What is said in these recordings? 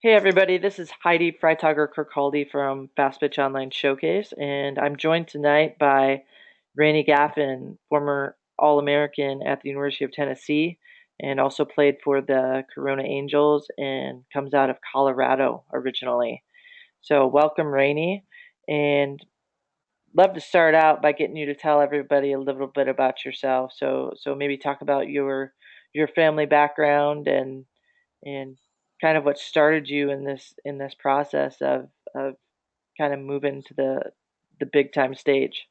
Hey everybody, this is Heidi Freitagler Kirkcaldy from Fastpitch Online Showcase, and I'm joined tonight by Rainey Gaffin, former All-American at the University of Tennessee, and also played for the Corona Angels and comes out of Colorado originally. So welcome, Rainey, and love to start out by getting you to tell everybody a little bit about yourself. So maybe talk about your family background and kind of what started you in this process of kind of moving to the big time stage.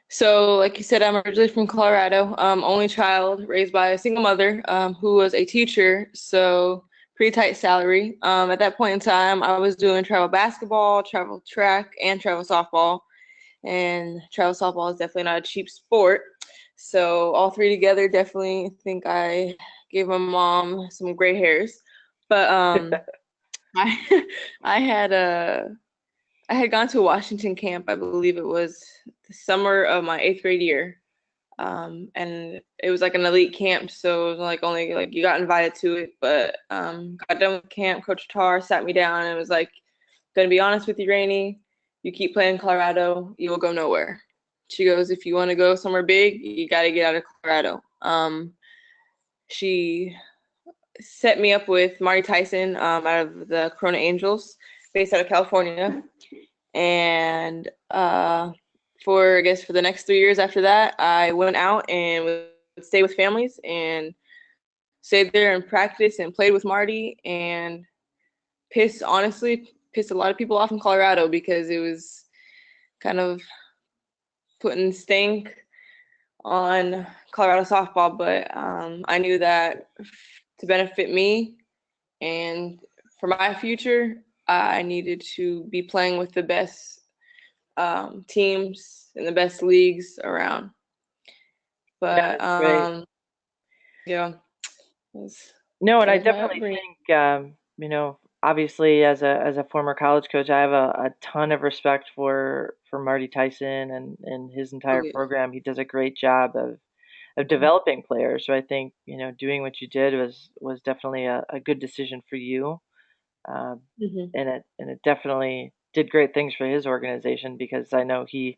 So, like you said, I'm originally from Colorado. Only child raised by a single mother, who was a teacher. So, pretty tight salary. At that point in time, I was doing travel basketball, travel track, and travel softball. And travel softball is definitely not a cheap sport. So, all three together, definitely think I gave my mom some gray hairs. But I, I had a I had gone to a Washington camp. I believe it was the summer of my eighth grade year. And it was like an elite camp, so it was like only like you got invited to it. But got done with camp, Coach Tar sat me down and was like, "Gonna be honest with you, Rainey, you keep playing Colorado, you will go nowhere." She goes, "If you want to go somewhere big, you got to get out of Colorado." She set me up with Marty Tyson, out of the Corona Angels, based out of California. And for I guess for the next 3 years after that, I went out and would stay with families and stayed there and practiced and played with Marty and pissed a lot of people off in Colorado because it was kind of putting stink on Colorado softball. But I knew that to benefit me and for my future, I needed to be playing with the best teams in the best leagues around. Yeah, But that's great. yeah, that's, No, and that I was my definitely upbringing. think obviously as a former college coach, I have a ton of respect for Marty Tyson and his Oh entire yeah. program. He does a great job of developing players. So I think, doing what you did was definitely a good decision for you. Um, Hmm. and it definitely did great things for his organization because I know he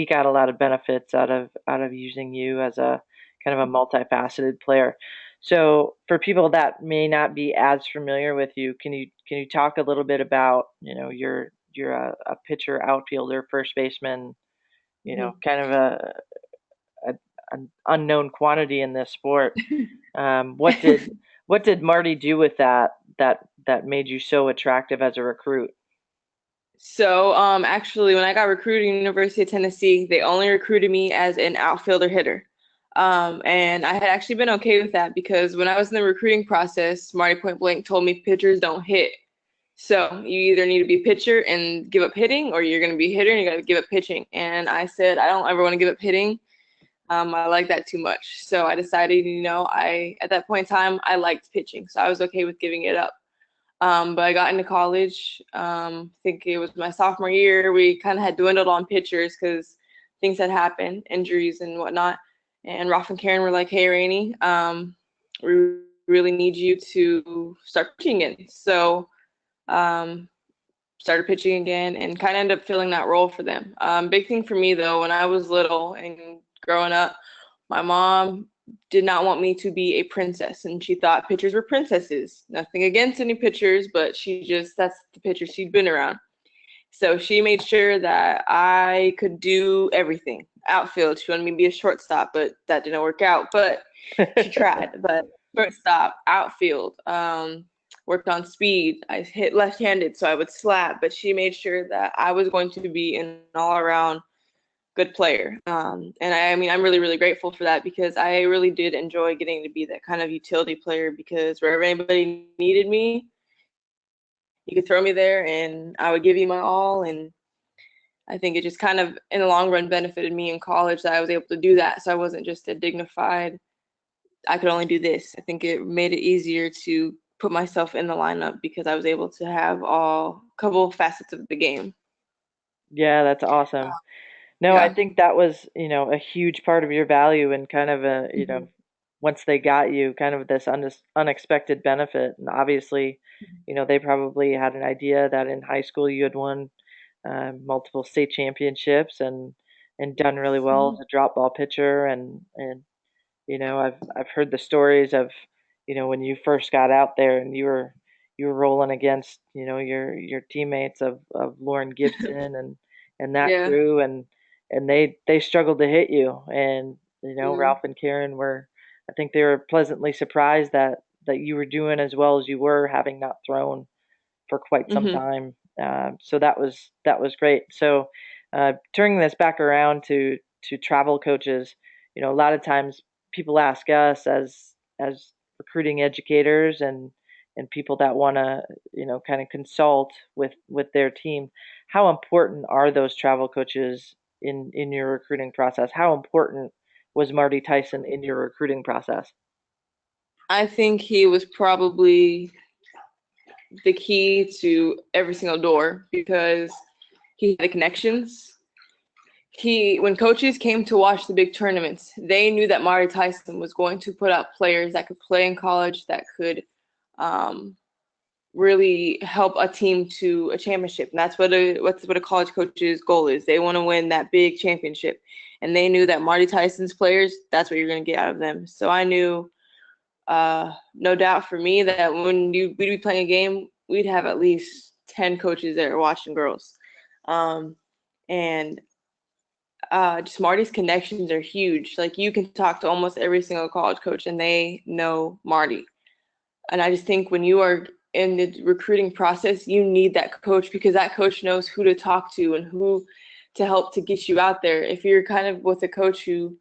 got a lot of benefits out of using you as a kind of a multifaceted player. So for people that may not be as familiar with you, can you talk a little bit about, you're a pitcher, outfielder, first baseman, Hmm. kind of a an unknown quantity in this sport. What did Marty do with that made you so attractive as a recruit? So, actually, when I got recruited at University of Tennessee, they only recruited me as an outfielder hitter. And I had actually been okay with that because when I was in the recruiting process, Marty Point Blank told me pitchers don't hit. So you either need to be a pitcher and give up hitting, or you're going to be a hitter and you got to give up pitching. And I said, I don't ever want to give up hitting. I like that too much. So I decided, I at that point in time, I liked pitching, so I was okay with giving it up. But I got into college. I think it was my sophomore year. We kind of had dwindled on pitchers because things had happened, injuries and whatnot. And Roth and Karen were like, "Hey, Rainey, we really need you to start pitching again." So um, started pitching again and kind of ended up filling that role for them. Big thing for me though, when I was little and growing up, my mom did not want me to be a princess, and she thought pitchers were princesses. Nothing against any pitchers, but that's the pitcher she'd been around. So she made sure that I could do everything. Outfield, she wanted me to be a shortstop, but that didn't work out. But she tried. But shortstop, outfield, worked on speed. I hit left-handed, so I would slap. But she made sure that I was going to be an all-around good player. And I mean, I'm really, really grateful for that because I really did enjoy getting to be that kind of utility player because wherever anybody needed me, you could throw me there and I would give you my all. And I think it just kind of, in the long run, benefited me in college that I was able to do that. So I wasn't just a dignified, I could only do this. I think it made it easier to put myself in the lineup because I was able to have all couple facets of the game. Yeah, that's awesome. No, I Yeah. think that was, a huge part of your value and kind of a, Hmm. once they got you, kind of this unexpected benefit. And obviously, they probably had an idea that in high school you had won multiple state championships and done really well Mhm. as a drop ball pitcher. And I've heard the stories of, when you first got out there and you were rolling against, your teammates of Lauren Gibson and that Yeah. crew, and they struggled to hit you. And, Yeah. Ralph and Karen were, I think they were pleasantly surprised that you were doing as well as you were, having not thrown for quite some Hmm. time. So that was great. So turning this back around to travel coaches, a lot of times people ask us as recruiting educators and people that want to kind of consult with their team, how important are those travel coaches in your recruiting process? How important was Marty Tyson in your recruiting process? I think he was probably the key to every single door because he had the connections. When coaches came to watch the big tournaments, they knew that Marty Tyson was going to put out players that could play in college, that could um, really help a team to a championship. And that's what a college coach's goal is. They want to win that big championship. And they knew that Marty Tyson's players, that's what you're going to get out of them. So I knew, no doubt for me, that when we'd be playing a game, we'd have at least 10 coaches there watching girls. Um, and just Marty's connections are huge. Like you can talk to almost every single college coach and they know Marty. And I just think when you are in the recruiting process, you need that coach because that coach knows who to talk to and who to help to get you out there. If you're kind of with a coach who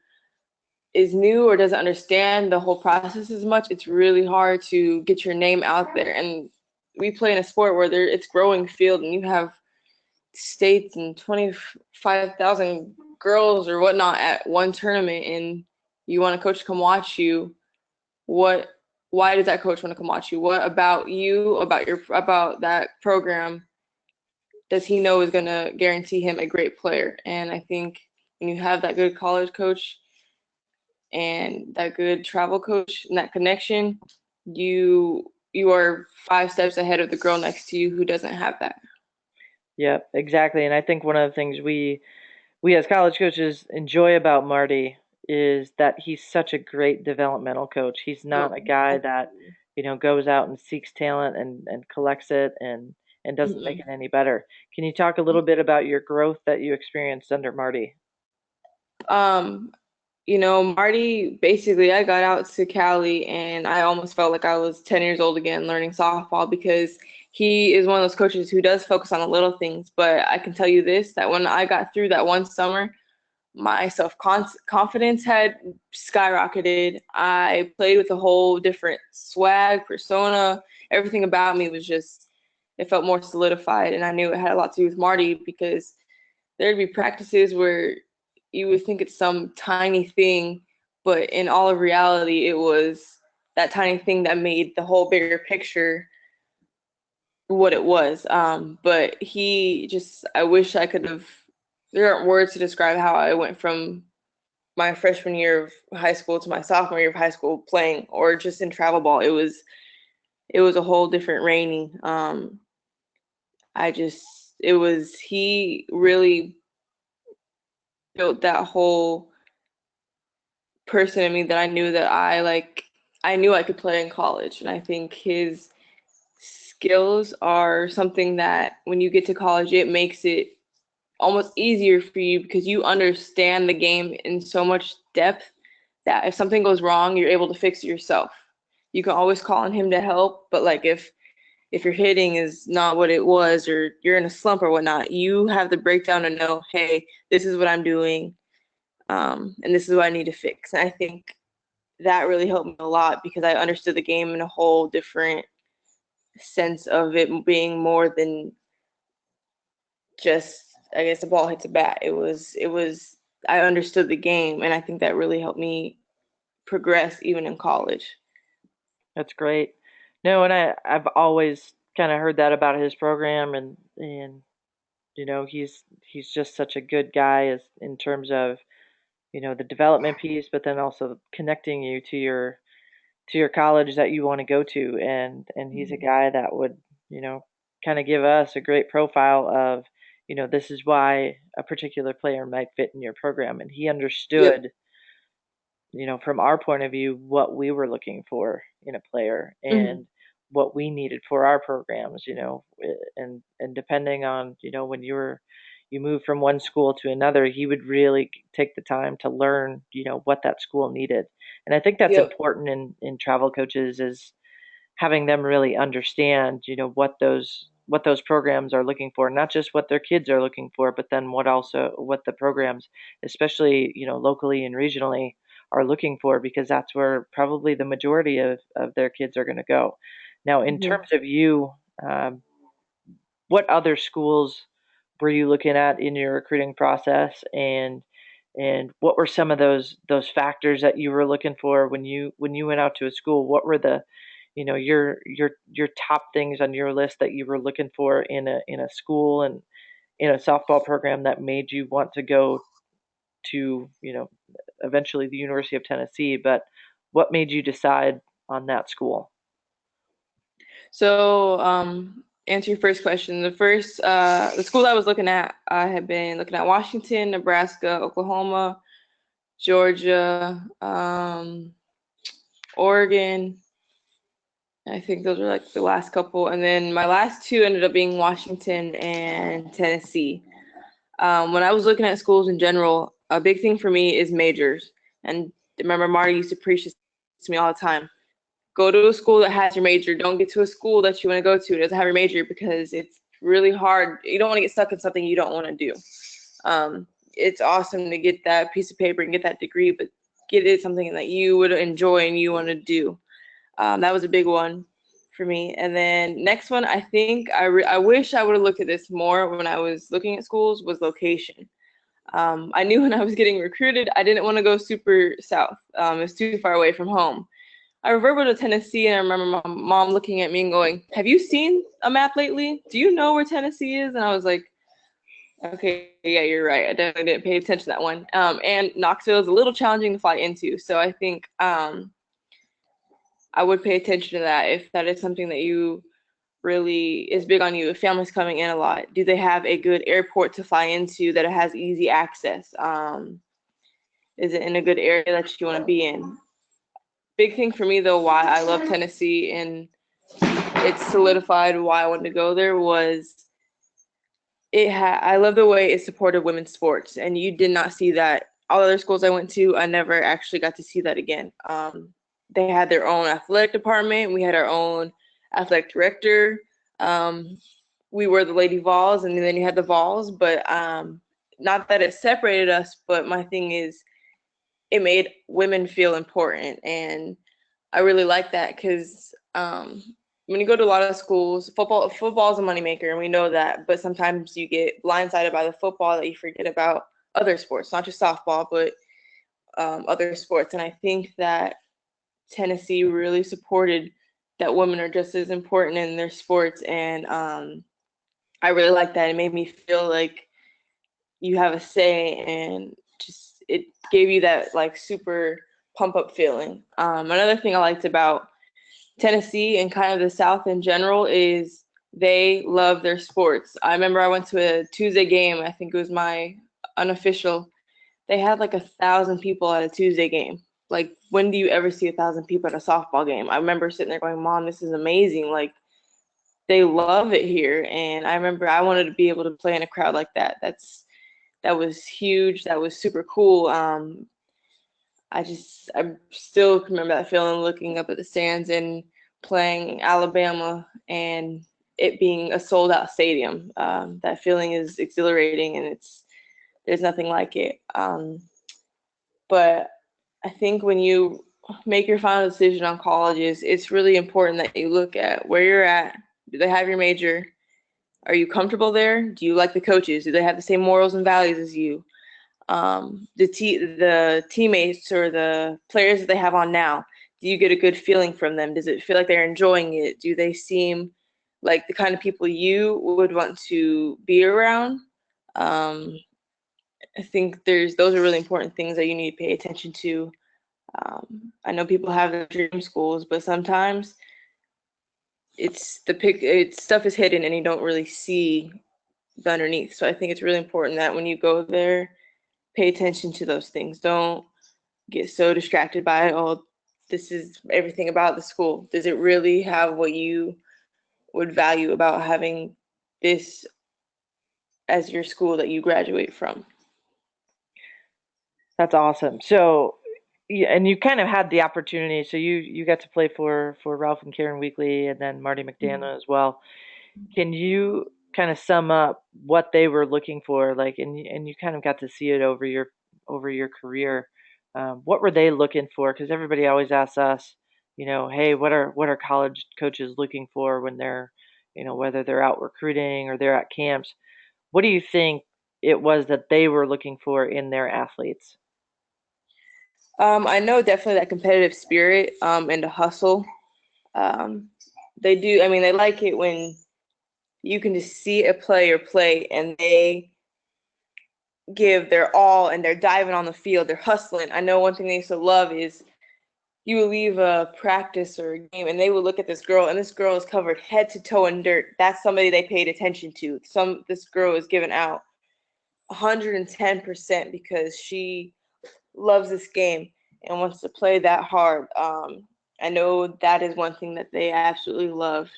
is new or doesn't understand the whole process as much, it's really hard to get your name out there. And we play in a sport where it's growing field and you have states and 25,000 girls or whatnot at one tournament and you want a coach to come watch you, what why does that coach want to come watch you? What about you, about that program does he know is going to guarantee him a great player? And I think when you have that good college coach and that good travel coach and that connection, you are 5 steps ahead of the girl next to you who doesn't have that. Yep, exactly. And I think one of the things we as college coaches enjoy about Marty is that he's such a great developmental coach. He's Oh, not a guy that, absolutely. goes out and seeks talent and collects it and doesn't make Mm-mm. it any better. Can you talk a little bit about your growth that you experienced under Marty? Um, Marty, basically, I got out to Cali and I almost felt like I was 10 years old again learning softball because he is one of those coaches who does focus on the little things. But I can tell you this, that when I got through that one summer, my self-confidence had skyrocketed. I played with a whole different swag, persona. Everything about me was just, it felt more solidified. And I knew it had a lot to do with Marty because there'd be practices where you would think it's some tiny thing, but in all of reality, it was that tiny thing that made the whole bigger picture what it was. But he just, I wish I could have, there aren't words to describe how I went from my freshman year of high school to my sophomore year of high school playing or just in travel ball. It was a whole different Rainey. It was, he really built that whole person in me that I knew that I knew I could play in college. And I think his skills are something that when you get to college, it makes it almost easier for you because you understand the game in so much depth that if something goes wrong, you're able to fix it yourself. You can always call on him to help, but like if your hitting is not what it was or you're in a slump or whatnot, you have the breakdown to know, hey, this is what I'm doing, and this is what I need to fix. And I think that really helped me a lot because I understood the game in a whole different sense of it being more than just, I guess, the ball hits a bat. It was I understood the game and I think that really helped me progress even in college. That's great. No, and I've always kind of heard that about his program, and he's just such a good guy as in terms of the development piece, but then also connecting you to your college that you want to go to. And he's a Mhm. guy that would, kind of give us a great profile of, this is why a particular player might fit in your program. And he Yep. understood, from our point of view, what we were looking for in a player Mhm. and what we needed for our programs, and depending on, when you move from one school to another, he would really take the time to learn, what that school needed. And I think that's Yep. important in travel coaches is having them really understand, what those programs are looking for, not just what their kids are looking for, but then what the programs, especially, locally and regionally, are looking for, because that's where probably the majority of their kids are going to go. Now, in Mhm. terms of you, um, what other schools were you looking at in your recruiting process, and what were some of those factors that you were looking for when you went out to a school? What were the, your top things on your list that you were looking for in a school and in a softball program that made you want to go to, eventually the University of Tennessee, but what made you decide on that school? So, answer your first question. The schools I was looking at, I had been looking at Washington, Nebraska, Oklahoma, Georgia, Oregon. I think those are like the last couple. And then my last two ended up being Washington and Tennessee. When I was looking at schools in general, a big thing for me is majors. And remember, Marty used to preach this to me all the time. Go to a school that has your major. Don't get to a school that you want to go to that doesn't have your major, because it's really hard. You don't want to get stuck in something you don't want to do. It's awesome to get that piece of paper and get that degree, but get it something that you would enjoy and you want to do. That was a big one for me. And then next one, I think I wish I would have looked at this more when I was looking at schools, was location. I knew when I was getting recruited, I didn't want to go super south. It was too far away from home. I remember to Tennessee, and I remember my mom looking at me and going, "Have you seen a map lately? Do you know where Tennessee is?" And I was like, "Okay, yeah, you're right. I definitely didn't pay attention to that one." And Knoxville is a little challenging to fly into, so I think I would pay attention to that if that is something that you really is big on you. If families coming in a lot, do they have a good airport to fly into that has easy access? Is it in a good area that you want to be in? Big thing for me though, why I love Tennessee and it solidified why I wanted to go there was I love the way it supported women's sports, and you did not see that. All other schools I went to, I never actually got to see that again. They had their own athletic department. We had our own athletic director. Um, we were the Lady Vols, and then you had the Vols, but not that it separated us. But my thing is, it made women feel important, and I really like that because when you go to a lot of schools, football is a moneymaker, and we know that. But sometimes you get blindsided by the football that you forget about other sports, not just softball, but other sports. And I think that Tennessee really supported that women are just as important in their sports, and I really like that. It made me feel like you have a say, and just it gave you that like super pump up feeling. Another thing I liked about Tennessee and kind of the South in general is they love their sports. I remember I went to a Tuesday game. I think it was my unofficial. They had like 1,000 people at a Tuesday game. Like, when do you ever see 1,000 people at a softball game? I remember sitting there going, "Mom, this is amazing. Like, they love it here." And I remember I wanted to be able to play in a crowd like that. That was huge. That was super cool. I still remember that feeling looking up at the stands and playing Alabama and it being a sold out stadium. That feeling is exhilarating, and there's nothing like it. But I think when you make your final decision on colleges, it's really important that you look at where you're at. Do they have your major? Are you comfortable there? Do you like the coaches? Do they have the same morals and values as you? The teammates or the players that they have on now, do you get a good feeling from them? Does it feel like they're enjoying it? Do they seem like the kind of people you would want to be around? Um, I think there's those are really important things that you need to pay attention to. I know people have their dream schools, but sometimes it's stuff is hidden and you don't really see the underneath. So I think it's really important that when you go there, pay attention to those things. Don't get so distracted by, oh, this is everything about the school. Does it really have what you would value about having this as your school that you graduate from? That's awesome. So, yeah, and you kind of had the opportunity. So you got to play for Ralph and Karen Weekly, and then Marty McDaniel as well. Can you kind of sum up what they were looking for, like, and you kind of got to see it over your career. What were they looking for? Because everybody always asks us, hey, what are college coaches looking for when they're, whether they're out recruiting or they're at camps? What do you think it was that they were looking for in their athletes? I know definitely that competitive spirit and the hustle. Um, they do. I mean, they like it when you can just see a player play and they give their all and they're diving on the field. They're hustling. I know one thing they used to love is you would leave a practice or a game and they would look at this girl and this girl is covered head to toe in dirt. That's somebody they paid attention to. This girl is giving out 110% because she loves this game and wants to play that hard. I know that is one thing that they absolutely loved.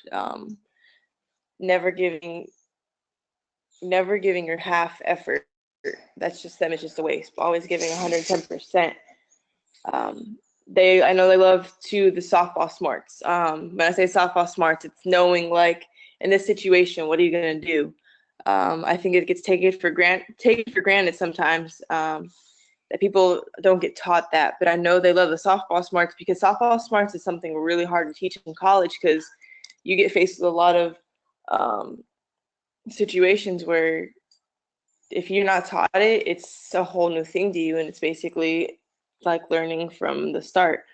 Never giving, never giving your half effort. That's just them. It's just a waste. Always giving 110%. I know they love to the softball smarts. When I say softball smarts, it's knowing like in this situation, what are you gonna do? I think it gets taken for granted sometimes. That people don't get taught that. But I know they love the softball smarts because softball smarts is something really hard to teach in college because you get faced with a lot of um, situations where if you're not taught it, it's a whole new thing to you, and it's basically like learning from the start.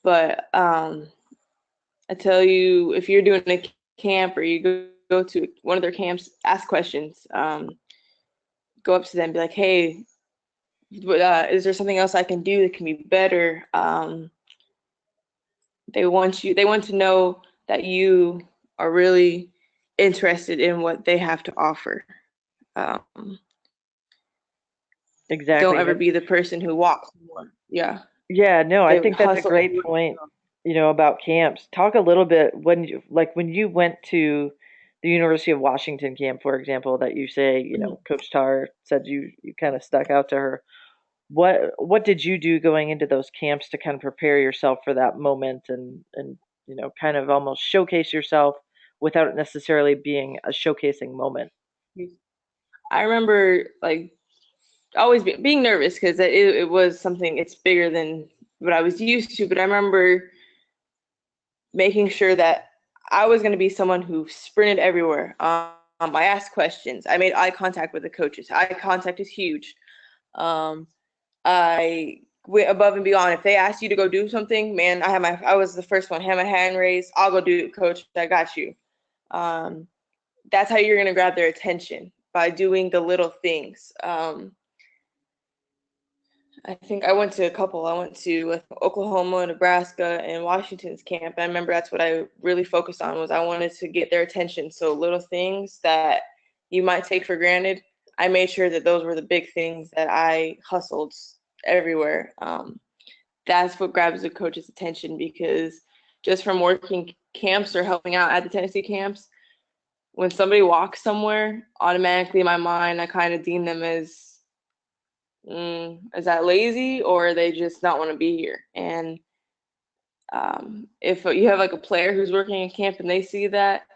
But I tell you, if you're doing a camp or you go to one of their camps, ask questions. Go up to them, be like, "Hey, is there something else I can do that can be better?" They want to know that you are really interested in what they have to offer. Um, don't Exactly. ever be the person who walks more. Yeah, Yeah, no, I they think that's a hustle. great point, about camps. Talk a little bit when you went to the University of Washington camp, for example, that you say, Coach Tar said you kind of stuck out to her. What did you do going into those camps to kind of prepare yourself for that moment and kind of almost showcase yourself without it necessarily being a showcasing moment? I remember like always being nervous because it was something. It's bigger than what I was used to. But I remember making sure that I was going to be someone who sprinted everywhere. I asked questions. I made eye contact with the coaches. Eye contact is huge. Um, I went above and beyond. If they asked you to go do something, man, I was the first one. Had my hand raised. I'll go do it, coach. I got you. Um, that's how you're gonna grab their attention by doing the little things. I think I went to a couple. I went to Oklahoma, Nebraska, and Washington's camp. I remember that's what I really focused on was I wanted to get their attention. So little things that you might take for granted, I made sure that those were the big things that I hustled everywhere. That's what grabs the coach's attention because just from working camps or helping out at the Tennessee camps, when somebody walks somewhere, automatically in my mind, I kind of deem them as is that lazy or they just not want to be here? And if you have like a player who's working in camp and they see that,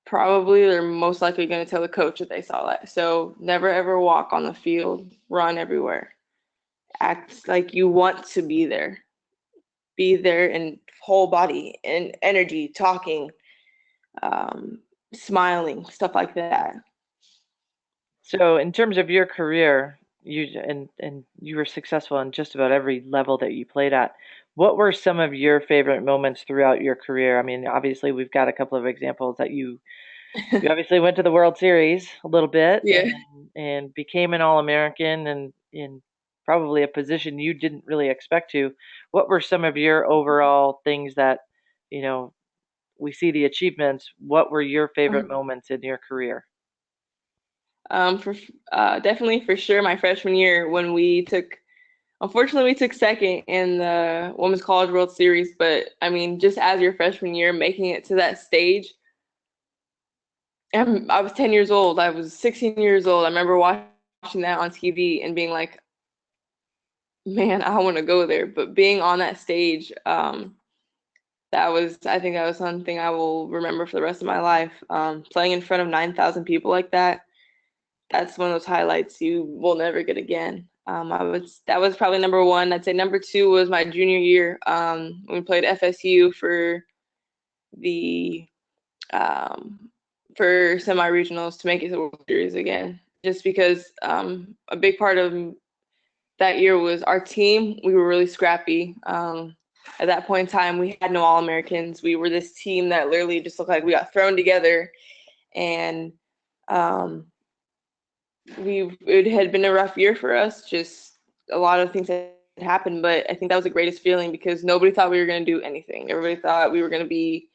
probably they're most likely going to tell the coach that they saw that. So never ever walk on the field, run everywhere. Act like you want to be there. Be there in whole body and energy, talking, um, smiling, stuff like that. So, in terms of your career, and you were successful in just about every level that you played at. What were some of your favorite moments throughout your career? I mean, obviously we've got a couple of examples that you You obviously went to the World Series a little bit Yeah. and became an All-American and in probably a position you didn't really expect to. What were some of your overall things that, you know, we see the achievements? What were your favorite moments in your career? For definitely for sure my freshman year when we took unfortunately we took second in the Women's College World Series, but I mean just as your freshman year making it to that stage, I was 10 years old. I was 16 years old. I remember watching that on TV and being like, man, I want to go there. But being on that stage, I think that was something I will remember for the rest of my life. Playing in front of 9,000 people like that, that's one of those highlights you will never get again. That was probably number one. I'd say number two was my junior year. We played FSU the um, for semi-regionals to make it to the World Series again. Just because a big part of that year was our team. We were really scrappy. At that point in time, we had no All-Americans. We were this team that literally just looked like we got thrown together, and um, it had been a rough year for us. Just a lot of things had happened, but I think that was the greatest feeling because nobody thought we were going to do anything. Everybody thought we were going to be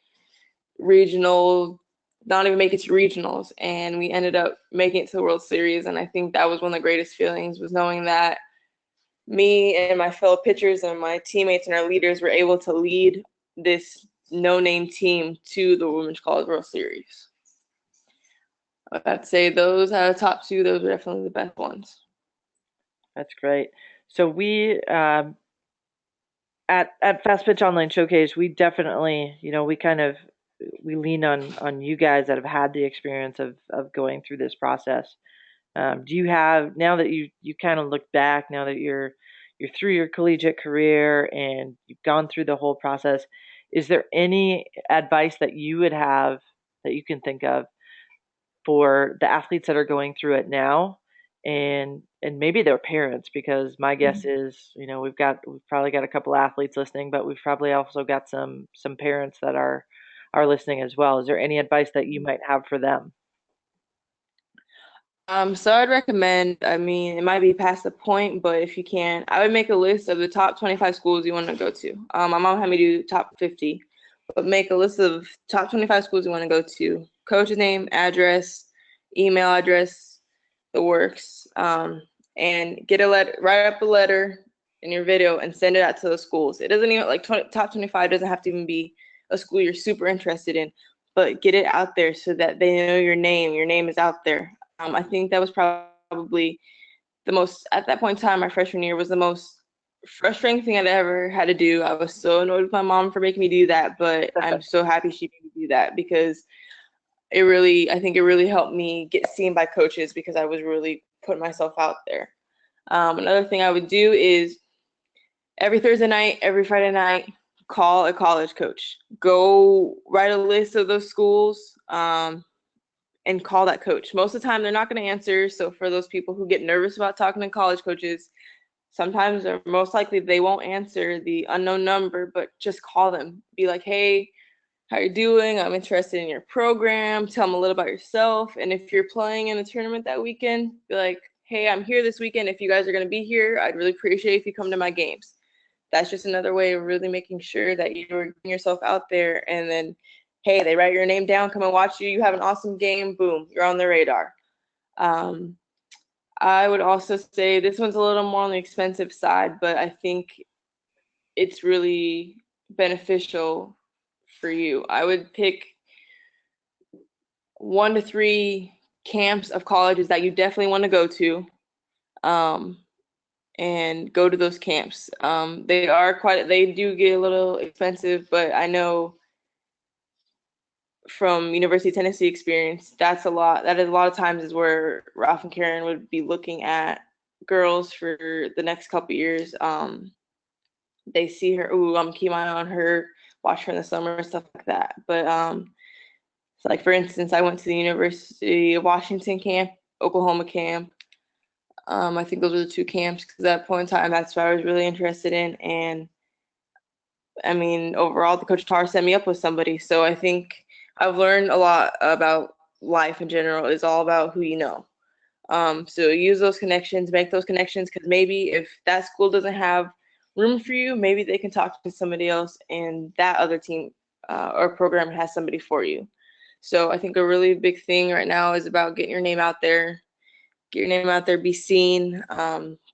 regional, not even make it to regionals, and we ended up making it to the World Series. And I think that was one of the greatest feelings was knowing that me and my fellow pitchers and my teammates and our leaders were able to lead this no-name team to the Women's College World Series. I'd say those out of the top two, those are definitely the best ones. That's great. So we at Fastpitch Online Showcase, we definitely, we kind of we lean on you guys that have had the experience of going through this process. Do you have now that you kind of look back now that you're through your collegiate career and you've gone through the whole process? Is there any advice that you would have that you can think of for the athletes that are going through it now and maybe their parents because my guess is we've probably got a couple athletes listening but we've probably also got some parents that are listening as well. Is there any advice that you might have for them? So I'd recommend, I mean, it might be past the point, but if you can, I would make a list of the top 25 schools you want to go to. My mom had me do top 50, but make a list of top 25 schools you want to go to. Coach's name, address, email address, the works, and write up a letter in your video and send it out to those schools. It doesn't even like top 25 doesn't have to even be a school you're super interested in, but get it out there so that they know your name. Your name is out there. I think that was probably the most, at that point in time, my freshman year was the most frustrating thing I'd ever had to do. I was so annoyed with my mom for making me do that, but I'm so happy she made me do that because I think it really helped me get seen by coaches because I was really putting myself out there. Another thing I would do is every Thursday night, every Friday night, call a college coach. Go write a list of those schools. And call that coach. Most of the time, they're not going to answer. So for those people who get nervous about talking to college coaches, sometimes or most likely they won't answer the unknown number, but just call them. Be like, hey, how you doing? I'm interested in your program. Tell them a little about yourself. And if you're playing in a tournament that weekend, be like, hey, I'm here this weekend. If you guys are going to be here, I'd really appreciate if you come to my games. That's just another way of really making sure that you're getting yourself out there. And then, hey, they write your name down, come and watch you. You have an awesome game. Boom, you're on the radar. Um, I would also say this one's a little more on the expensive side, but I think it's really beneficial for you. I would pick 1 to 3 camps of colleges that you definitely want to go to. Um, and go to those camps. They do get a little expensive, but I know from University of Tennessee experience, that's a lot. That is a lot of times is where Ralph and Karen would be looking at girls for the next couple years. They see her, ooh, I'm keep my eye on her, watch her in the summer and stuff like that. But so like for instance, I went to the University of Washington camp, Oklahoma camp. I think those were the 2 camps because at that point in time, that's what I was really interested in. And I mean, overall, the coach Tar set me up with somebody. So I think I've learned a lot about life in general is all about who you know. So use those connections, make those connections, because maybe if that school doesn't have room for you, maybe they can talk to somebody else, and that other team or program has somebody for you. So I think a really big thing right now is about getting your name out there, be seen,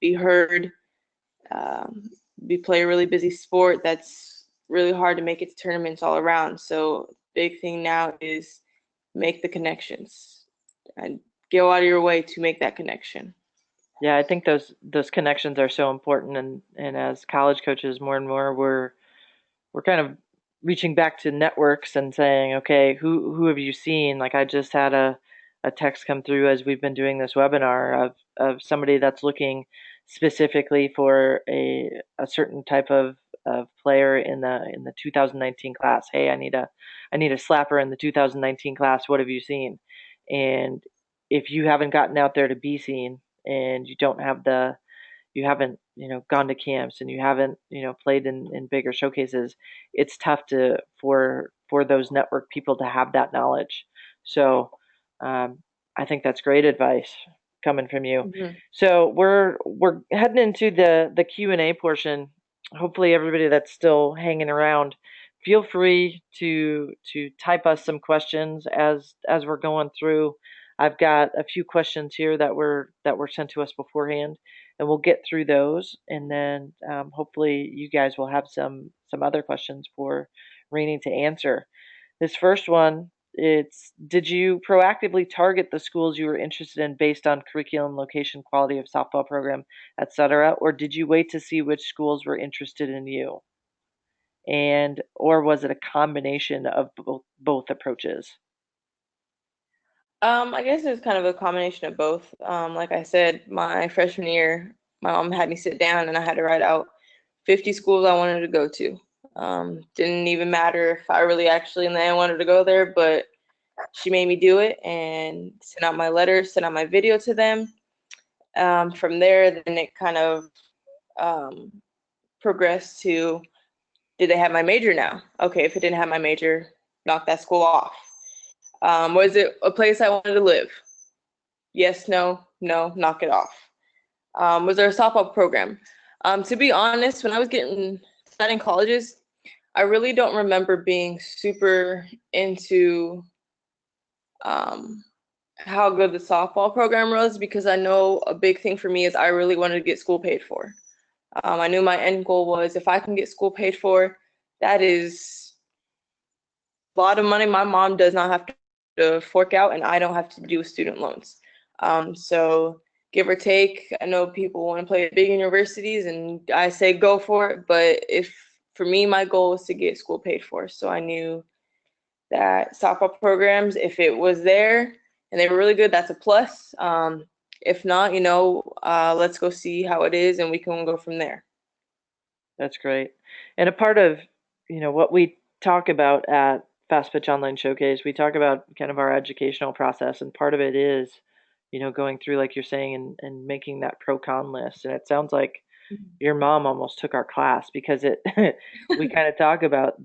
be heard, um, be play a really busy sport that's really hard to make it to tournaments all around. So big thing now is make the connections and go out of your way to make that connection. Yeah, I think those connections are so important, and as college coaches, more and more we're kind of reaching back to networks and saying, okay, who have you seen? Like I just had a text come through as we've been doing this webinar of somebody that's looking specifically for a certain type of player in the 2019 class. Hey, I need a slapper in the 2019 class. What have you seen? And if you haven't gotten out there to be seen and you haven't gone to camps and you haven't played in bigger showcases, it's tough to for those network people to have that knowledge. So I think that's great advice coming from you. Mhm. So we're heading into the Q&A portion. Hopefully everybody that's still hanging around, feel free to type us some questions as we're going through. I've got a few questions here that were sent to us beforehand, and we'll get through those, and then hopefully you guys will have some other questions for Rainey to answer. This first one, it's did you proactively target the schools you were interested in based on curriculum, location, quality of softball program, etc., or did you wait to see which schools were interested in you? And or was it a combination of both approaches? I guess it's kind of a combination of both. Like I said, my freshman year, my mom had me sit down and I had to write out 50 schools I wanted to go to. Didn't even matter if I really actually in the end wanted to go there, but she made me do it and sent out my letter, sent out my video to them. From there, then it kind of um, progressed to, did they have my major now? Okay, if it didn't have my major, knock that school off. Was it a place I wanted to live? Yes, no, no, knock it off. Was there a softball program? To be honest, when I was getting studying colleges, I really don't remember being super into um, how good the softball program was because I know a big thing for me is I really wanted to get school paid for. I knew my end goal was if I can get school paid for, that is a lot of money my mom does not have to fork out, and I don't have to do with student loans. So give or take, I know people want to play at big universities, and I say go for it. But if for me, my goal was to get school paid for, so I knew that softball programs, if it was there and they were really good, that's a plus. If not, let's go see how it is, and we can go from there. That's great. And a part of, what we talk about at Fastpitch Online Showcase, we talk about kind of our educational process, and part of it is, going through, like you're saying, and making that pro con list. And it sounds like your mom almost took our class because it we kind of talk about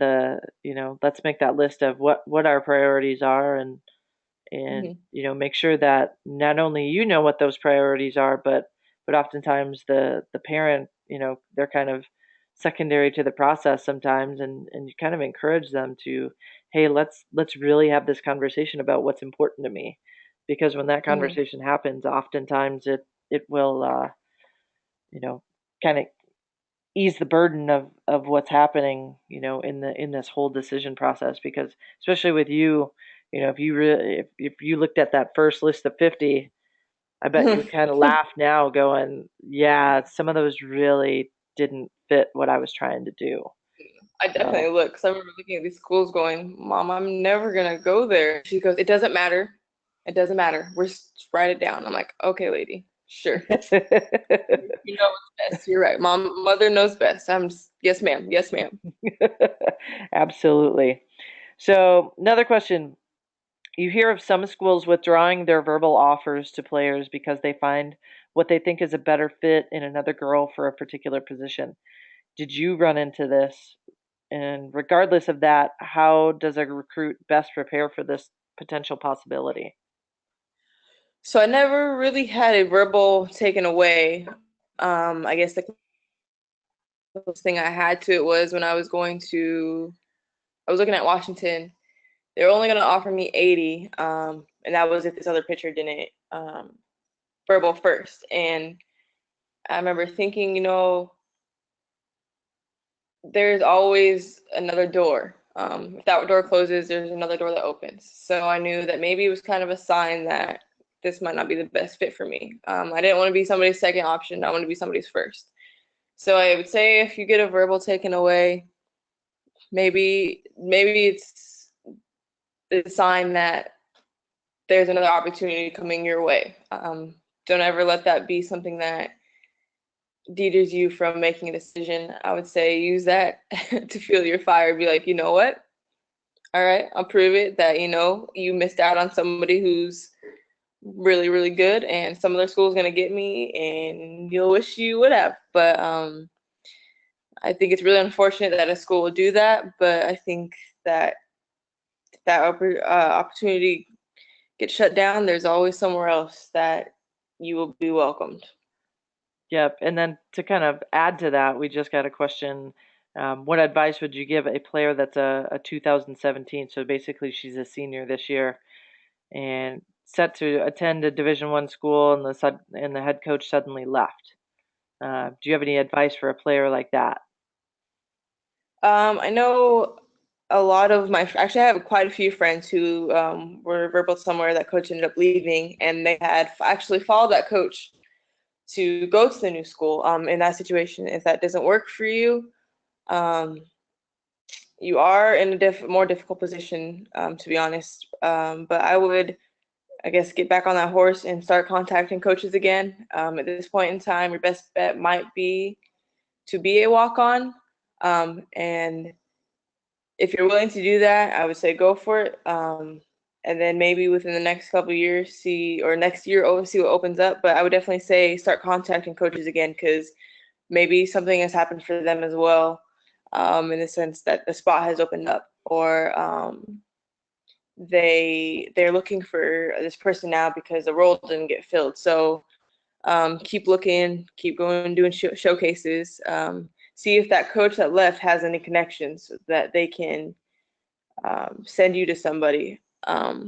let's make that list of what our priorities are, and Mhm. make sure that not only you know what those priorities are, but oftentimes the parent, they're kind of secondary to the process sometimes, and you kind of encourage them to, hey, let's really have this conversation about what's important to me, because when that Mhm. conversation happens, oftentimes it will you know kind of ease the burden of what's happening, in this whole decision process. Because especially with you, if you really if you looked at that first list of 50, I bet you would kind of laugh now, going, yeah, some of those really didn't fit what I was trying to do. I So definitely look, because I remember looking at these schools going, Mom, I'm never gonna go there. She goes, it doesn't matter. It doesn't matter. We're just write it down. I'm like, okay, lady, sure. You know what's best. You're right. Mother knows best. Yes, ma'am. Yes, ma'am. absolutely. So another question. You hear of some schools withdrawing their verbal offers to players because they find what they think is a better fit in another girl for a particular position. Did you run into this? And regardless of that, how does a recruit best prepare for this potential possibility? So I never really had a verbal taken away. I guess the closest thing I had to it was when I was looking at Washington. They were only going to offer me 80, and that was if this other pitcher didn't verbal first. And I remember thinking, there's always another door. If that door closes, there's another door that opens. So I knew that maybe it was kind of a sign that this might not be the best fit for me. I didn't want to be somebody's second option. I want to be somebody's first. So I would say if you get a verbal taken away, maybe it's the sign that there's another opportunity coming your way. Don't ever let that be something that deters you from making a decision. I would say use that to fuel your fire. Be like, you know what? All right, I'll prove it that you missed out on somebody who's really, really good, and some other school's gonna get me, and you'll wish you would have. But I think it's really unfortunate that a school will do that. But I think that opportunity gets shut down, there's always somewhere else that you will be welcomed. Yep. And then to kind of add to that, we just got a question. What advice would you give a player that's a 2017? So basically, she's a senior this year and set to attend a Division One school, and the head coach suddenly left. Do you have any advice for a player like that? I know a lot of actually, I have quite a few friends who were verbal somewhere that coach ended up leaving, and they had actually followed that coach to go to the new school. In that situation, if that doesn't work for you, um, you are in a more difficult position, to be honest. But I would, I guess, get back on that horse and start contacting coaches again. At this point in time, your best bet might be to be a walk-on. And if you're willing to do that, I would say go for it. And then maybe within the next couple of years, or next year, see what opens up. But I would definitely say start contacting coaches again because maybe something has happened for them as well, in the sense that the spot has opened up, or they're looking for this person now because the role didn't get filled. So keep looking, keep going, doing showcases. See if that coach that left has any connections so that they can send you to somebody. I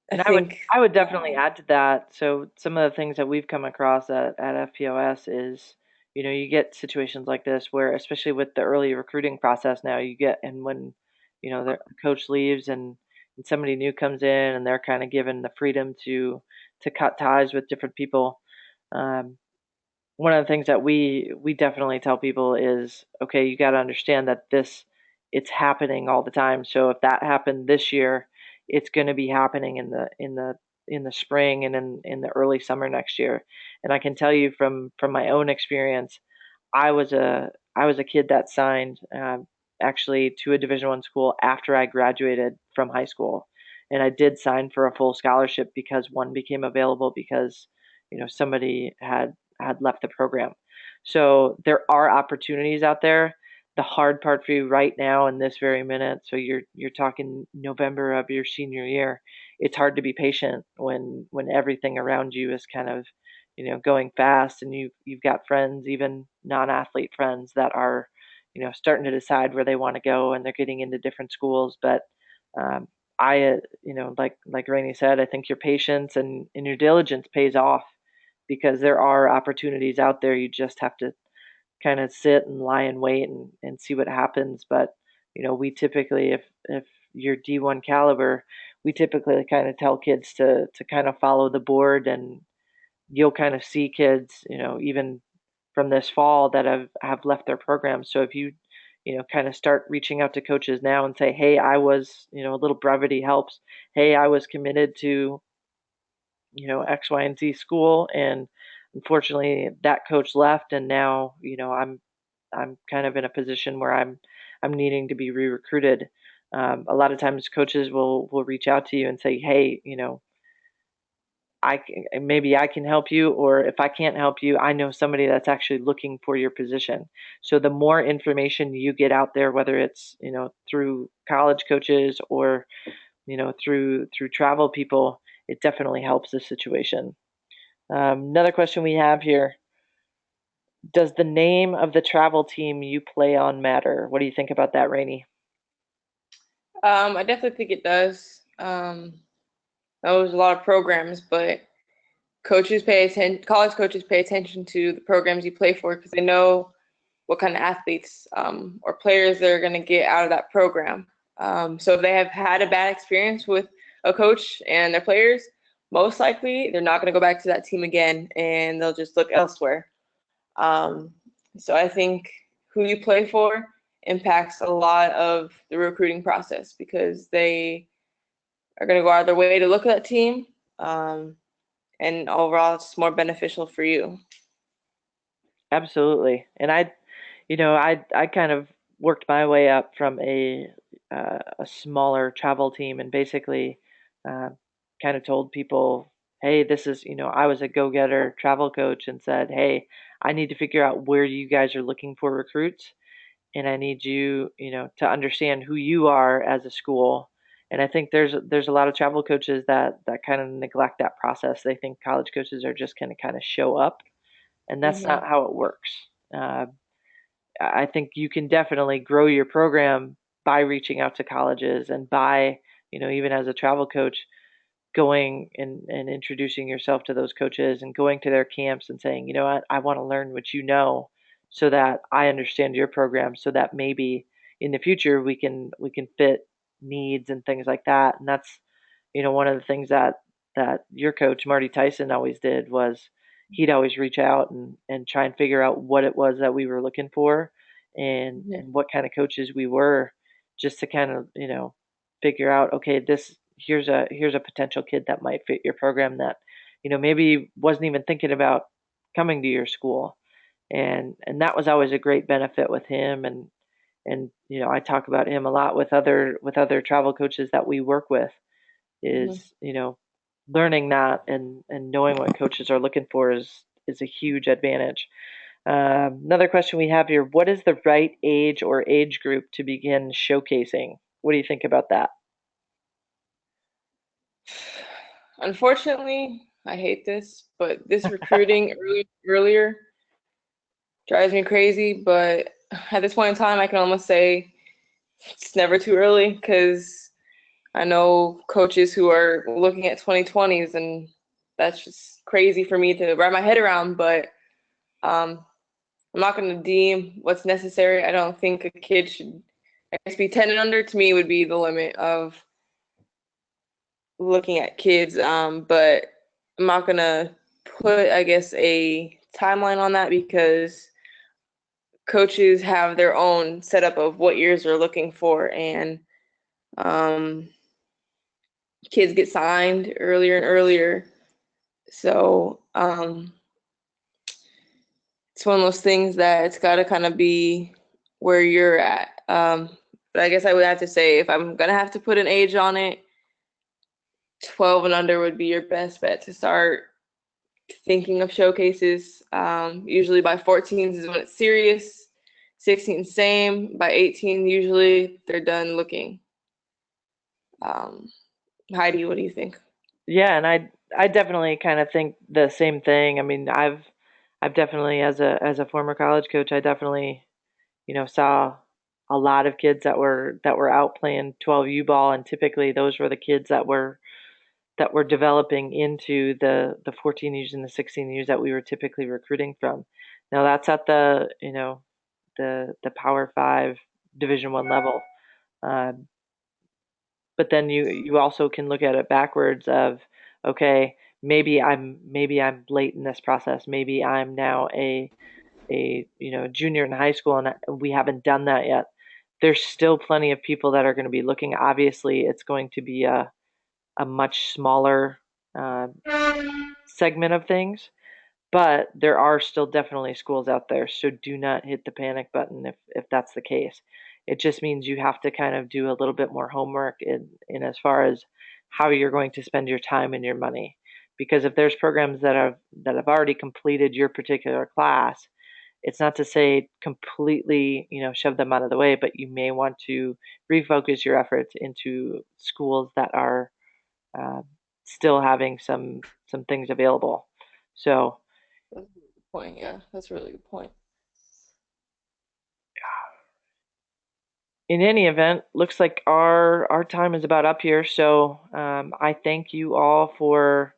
And I would think, I would definitely add to that. So some of the things that we've come across at FPOS is, you get situations like this where, especially with the early recruiting process now, and when, the coach leaves and somebody new comes in and they're kind of given the freedom to cut ties with different people. Um, One of the things that we definitely tell people is, okay, you got to understand that it's happening all the time. So if that happened this year, it's going to be happening in the spring and in the early summer next year. And I can tell you from my own experience, I was a kid that signed, actually, to a Division One school after I graduated from high school, and I did sign for a full scholarship because one became available because somebody had left the program. So there are opportunities out there. The hard part for you right now in this very minute, so you're talking November of your senior year, it's hard to be patient when everything around you is kind of going fast, and you've got friends, even non-athlete friends, that are starting to decide where they want to go, and they're getting into different schools. But um, like Rainey said, I think your patience and your diligence pays off because there are opportunities out there. You just have to kind of sit and lie in wait and see what happens. But we typically, if you're D1 caliber, we typically kind of tell kids to kind of follow the board, and you'll kind of see kids, even from this fall, that have left their program. So if you kind of start reaching out to coaches now and say, hey, I was, a little brevity helps. Hey, I was committed to X, Y, and Z school, and unfortunately that coach left, and now I'm kind of in a position where I'm needing to be re-recruited. A lot of times coaches will reach out to you and say, hey, maybe I can help you, or if I can't help you, I know somebody that's actually looking for your position. So the more information you get out there, whether it's through college coaches through travel people, it definitely helps the situation. Another question we have here: does the name of the travel team you play on matter? What do you think about that, Rainey? I definitely think it does. That was a lot of programs, but college coaches pay attention to the programs you play for because they know what kind of athletes or players they're going to get out of that program. So if they have had a bad experience with a coach and their players, most likely they're not going to go back to that team again and they'll just look elsewhere. Um, so I think who you play for impacts a lot of the recruiting process because they are going to go out of their way to look at that team. And overall, it's more beneficial for you. Absolutely. And I kind of worked my way up from a smaller travel team, and basically uh, kind of told people, hey, this is, I was a go-getter travel coach and said, hey, I need to figure out where you guys are looking for recruits, and I need you, to understand who you are as a school. And I think there's a lot of travel coaches that kind of neglect that process. They think college coaches are just going to kind of show up, and that's Hmm. not how it works. Uh, I think you can definitely grow your program by reaching out to colleges and by, even as a travel coach, going and introducing yourself to those coaches and going to their camps and saying, you know what, I want to learn what you know so that I understand your program so that maybe in the future we can fit needs and things like that. And that's, one of the things that your coach Marty Tyson always did was he'd always reach out and try and figure out what it was that we were looking for and what kind of coaches we were, just to kind of, figure out, okay, this here's a potential kid that might fit your program that, maybe wasn't even thinking about coming to your school. And that was always a great benefit with him. And I talk about him a lot with other travel coaches that we work with, Hmm. is, learning that and knowing what coaches are looking for is a huge advantage. Another question we have here: what is the right age or age group to begin showcasing? What do you think about that? Unfortunately, I hate this, but this recruiting earlier drives me crazy. But at this point in time, I can almost say it's never too early because I know coaches who are looking at 2020s, and that's just crazy for me to wrap my head around. But um, I'm not going to deem what's necessary. I don't think a kid should, I guess, be 10 and under to me would be the limit of looking at kids. But I'm not gonna put, I guess, a timeline on that because coaches have their own setup of what years they're looking for, and um, kids get signed earlier and earlier. So it's one of those things that it's got to kind of be where you're at. But I guess I would have to say if I'm gonna have to put an age on it, 12 and under would be your best bet to start thinking of showcases. Usually by 14s is when it's serious. 16 same. By 18, usually they're done looking. Um, Heidi, what do you think? Yeah, and I definitely kind of think the same thing. I mean, I've definitely, as a former college coach, I definitely, saw a lot of kids that were out playing 12U ball, and typically those were the kids that were developing into the 14 U's and the 16 U's that we were typically recruiting from. Now that's at the Power Five Division One level. Um, but then you also can look at it backwards of, okay, maybe I'm late in this process. Maybe I'm now a junior in high school and we haven't done that yet. There's still plenty of people that are going to be looking. Obviously, it's going to be a much smaller uh, segment of things, but there are still definitely schools out there. So do not hit the panic button if that's the case. It just means you have to kind of do a little bit more homework in as far as how you're going to spend your time and your money. Because if there's programs that have already completed your particular class, it's not to say completely, shove them out of the way, but you may want to refocus your efforts into schools that are uh, still having some things available. So, That's a really good point. Yeah, that's a really good point. in any event, looks like our time is about up here. So, I thank you all for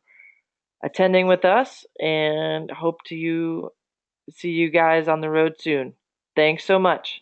attending with us, and hope to see you guys on the road soon. Thanks so much.